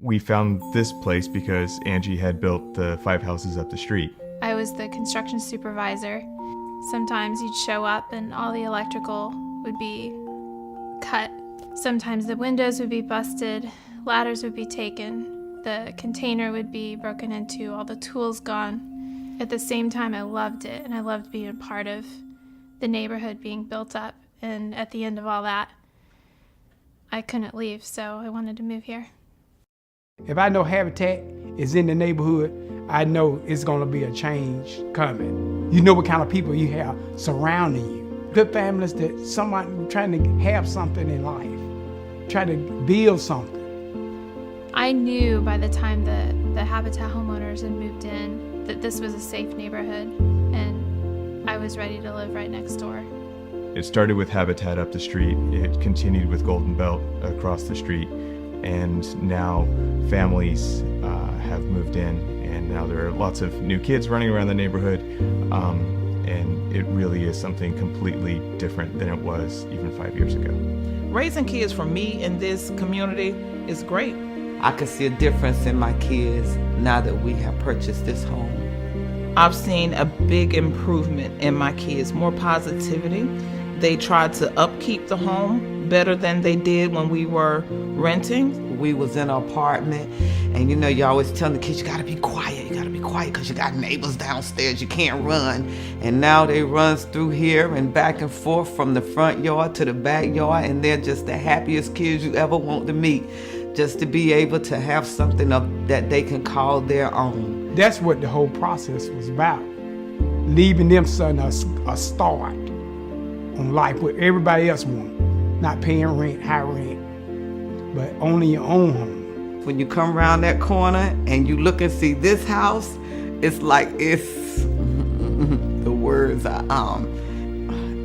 We found this place because Angie had built the 5 houses up the street. I was the construction supervisor. Sometimes you'd show up and all the electrical would be cut. Sometimes the windows would be busted, ladders would be taken, the container would be broken into, all the tools gone. At the same time, I loved it, and I loved being a part of the neighborhood being built up. And at the end of all that, I couldn't leave, so I wanted to move here. If I know Habitat is in the neighborhood, I know it's gonna be a change coming. You know what kind of people you have surrounding you. Good families that someone trying to have something in life, trying to build something. I knew by the time that the Habitat homeowners had moved in that this was a safe neighborhood, and I was ready to live right next door. It started with Habitat up the street, it continued with Golden Belt across the street, and now families have moved in, and now there are lots of new kids running around the neighborhood, and it really is something completely different than it was even 5 years ago. Raising kids for me in this community is great. I can see a difference in my kids now that we have purchased this home. I've seen a big improvement in my kids, more positivity. They tried to upkeep the home better than they did when we were renting. We was in an apartment, and you always tell the kids, you gotta be quiet because you got neighbors downstairs, you can't run. And now they runs through here and back and forth from the front yard to the backyard, and they're just the happiest kids you ever want to meet, just to be able to have something that they can call their own. That's what the whole process was about. Leaving them son a start on life what everybody else wants. Not paying rent, high rent, but owning your own home. When you come around that corner and you look and see this house, it's like the words are,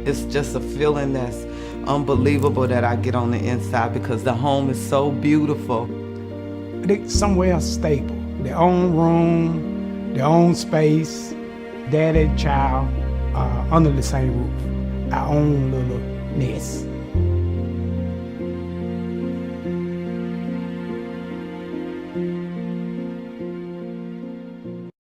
it's just a feeling that's unbelievable that I get on the inside because the home is so beautiful. They somewhere stable, their own room, their own space, daddy, child, under the same roof, our own little nest.